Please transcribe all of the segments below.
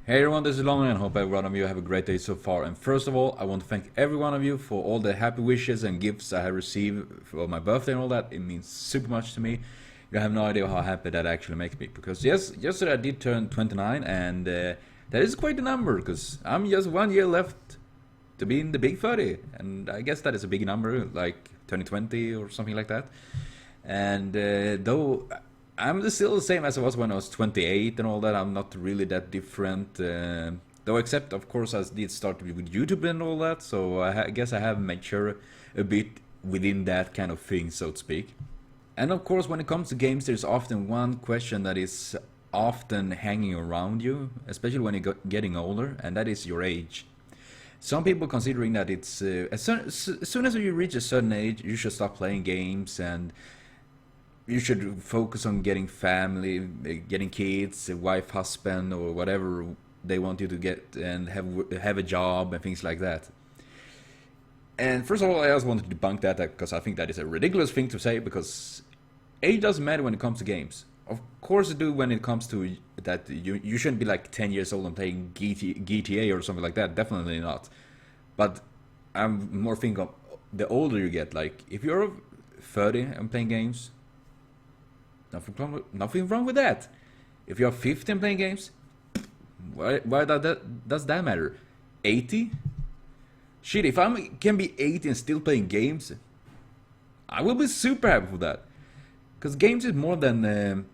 Hey everyone, this is Long and hope every one of you have a great day so far. And first of all, I want to thank every one of you for all the happy wishes and gifts I have received for my birthday and all that. It means super much to me. You have no idea how happy that actually makes me. Because yes, yesterday I did turn 29 and that is quite a number because I'm just 1 year left to be in the big 30. And I guess that is a big number, like 2020 or something like that. And though I'm still the same as I was when I was 28 and all that. I'm not really that different. Though, except, of course, I did start with YouTube and all that. So I guess I have matured a bit within that kind of thing, so to speak. And of course, when it comes to games, there's often one question that is often hanging around you, especially when you're getting older, and that is your age. Some people considering that it's as soon as you reach a certain age, you should stop playing games and you should focus on getting family, getting kids, a wife, husband, or whatever they want you to get, and have a job and things like that. And first of all, I also want to debunk that because I think that is a ridiculous thing to say. Because age doesn't matter when it comes to games. Of course, it do when it comes to that. You shouldn't be like 10 years old and playing GTA or something like that. Definitely not. But I'm more thinking of the older you get. Like if you're 30 and playing games, nothing wrong with that. If you're 50 and playing games, why does that matter? 80? Shit, if I can be 80 and still playing games, I will be super happy for that. Because games is more than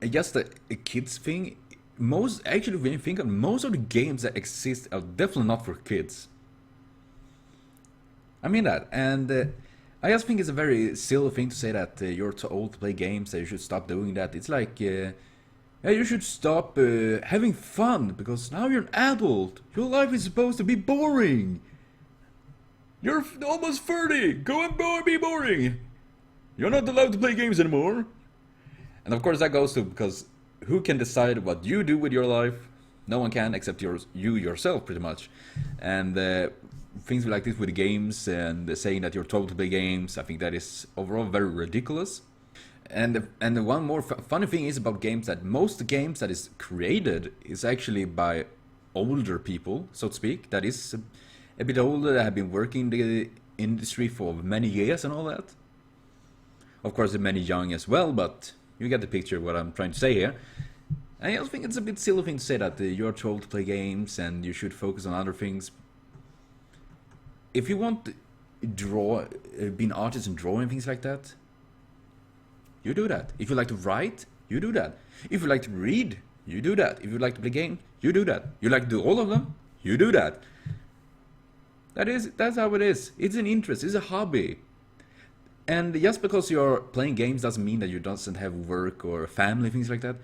just a kids thing. Actually, when you think of most of the games that exist are definitely not for kids. I mean that, and I just think it's a very silly thing to say that you're too old to play games, that you should stop doing that. It's like, yeah, you should stop having fun because now you're an adult. Your life is supposed to be boring. You're almost 30. Go and be boring. You're not allowed to play games anymore. And of course that goes to because who can decide what you do with your life? No one can except you yourself, pretty much. And things like this with games and saying that you're told to play games, I think that is overall very ridiculous. And the one more funny thing is about games that most games that is created is actually by older people, so to speak. That is a bit older, that have been working in the industry for many years and all that. Of course, many young as well, but you get the picture of what I'm trying to say here. I also think it's a bit silly thing to say that you're told to play games and you should focus on other things. If you want to draw, be an artist and draw and things like that, you do that. If you like to write, you do that. If you like to read, you do that. If you like to play games, you do that. You like to do all of them, you do that. That's how it is. It's an interest, it's a hobby. And just because you're playing games doesn't mean that you doesn't have work or family, things like that.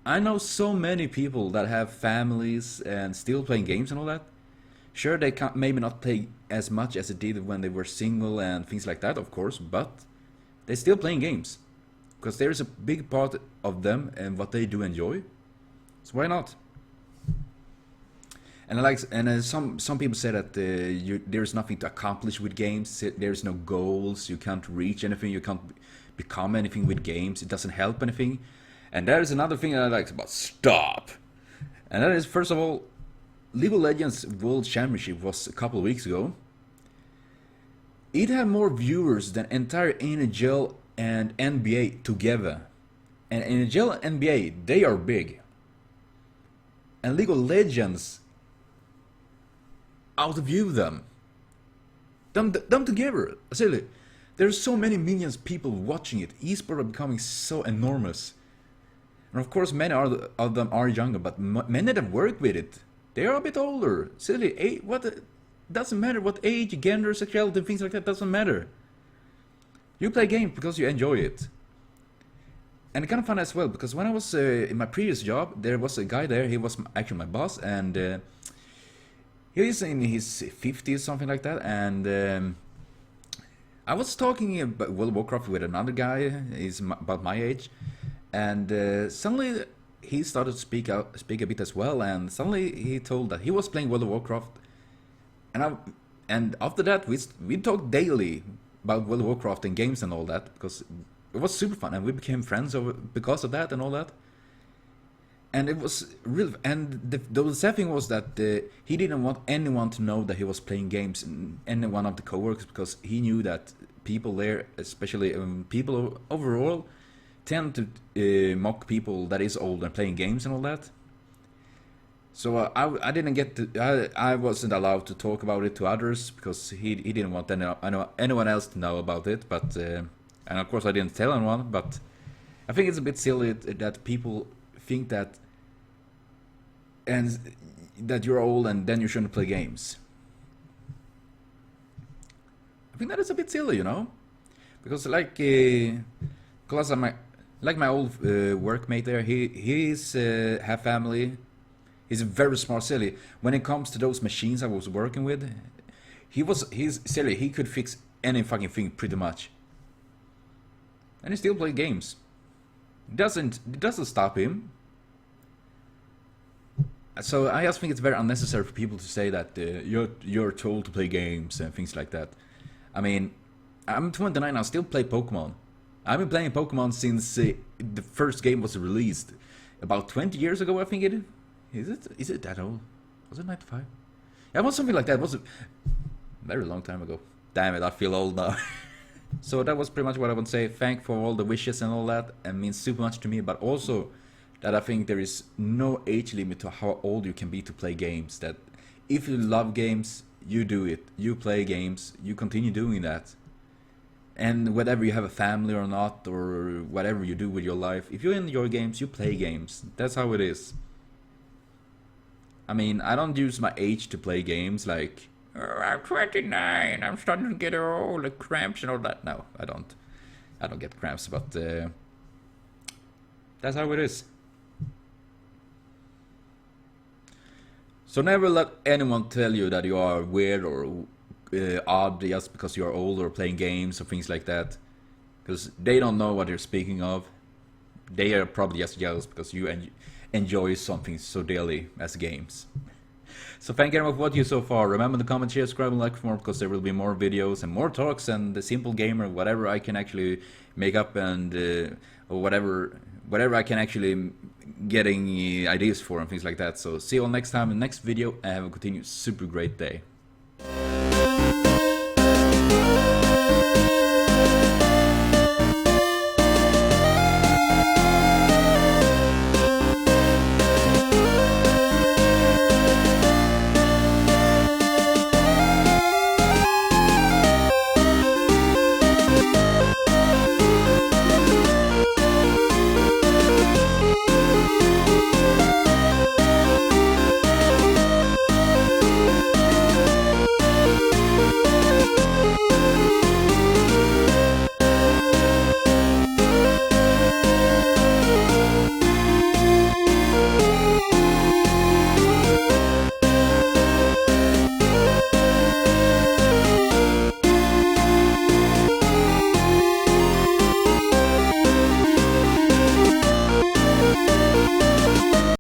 I know so many people that have families and still playing games and all that. Sure, they can't maybe not play as much as they did when they were single and things like that, of course, but they're still playing games. Because there is a big part of them and what they do enjoy. So why not? And some people say that there's nothing to accomplish with games. There's no goals. You can't reach anything. You can't become anything with games. It doesn't help anything. And that is another thing that I like about stop. And that is, first of all, League of Legends World Championship was a couple of weeks ago. It had more viewers than entire NHL and NBA together. And NHL and NBA, they are big. And League of Legends outview them. Them together. Seriously, there's so many millions of people watching it. Esports are becoming so enormous. And of course, many of them are younger, but many that work with it, they are a bit older. Seriously, doesn't matter what age, gender, sexuality, things like that, doesn't matter. You play games because you enjoy it. And it's kind of fun as well, because when I was in my previous job, there was a guy there, he was actually my boss, and he is in his 50s, something like that, and I was talking about World of Warcraft with another guy, he's about my age, and suddenly he started to speak a bit as well, and suddenly he told that he was playing World of Warcraft, and after that we talked daily about World of Warcraft and games and all that, because it was super fun, and we became friends because of that and all that. And it was real. And the sad thing was that he didn't want anyone to know that he was playing games, in any one of the coworkers, because he knew that people there, especially people overall, tend to mock people that is old and playing games and all that. So I didn't get to, I wasn't allowed to talk about it to others because he didn't want anyone else to know about it. But and of course I didn't tell anyone. But I think it's a bit silly that people think that you're old and then you shouldn't play games. I think that is a bit silly, you know, because because my old workmate there, he's half family. He's very smart, silly. When it comes to those machines I was working with, he's silly. He could fix any fucking thing pretty much, and he still plays games. It doesn't stop him. So I just think it's very unnecessary for people to say that you're told to play games and things like that. I mean, I'm 29. I still play Pokemon. I've been playing Pokemon since the first game was released about 20 years ago. I think it is. Is it that old? Was it 95? Yeah, it was something like that. It was a very long time ago. Damn it, I feel old now. So that was pretty much what I would say. Thank for all the wishes and all that. It means super much to me, but also that I think there is no age limit to how old you can be to play games. That if you love games, you do it. You play games, you continue doing that. And whether you have a family or not, or whatever you do with your life, if you enjoy games, you play games. That's how it is. I mean, I don't use my age to play games like, oh, I'm 29, I'm starting to get old, like cramps and all that. No, I don't. I don't get cramps, but that's how it is. So never let anyone tell you that you are weird or odd just because you are old or playing games or things like that. Because they don't know what you're speaking of. They are probably just jealous because you enjoy something so dearly as games. So thank you very much for watching so far. Remember to comment, share, subscribe, and like for more, because there will be more videos and more talks and the simple gamer, whatever I can actually make up, and or whatever I can actually getting ideas for and things like that. So see you all next time in the next video, and have a continued super great day.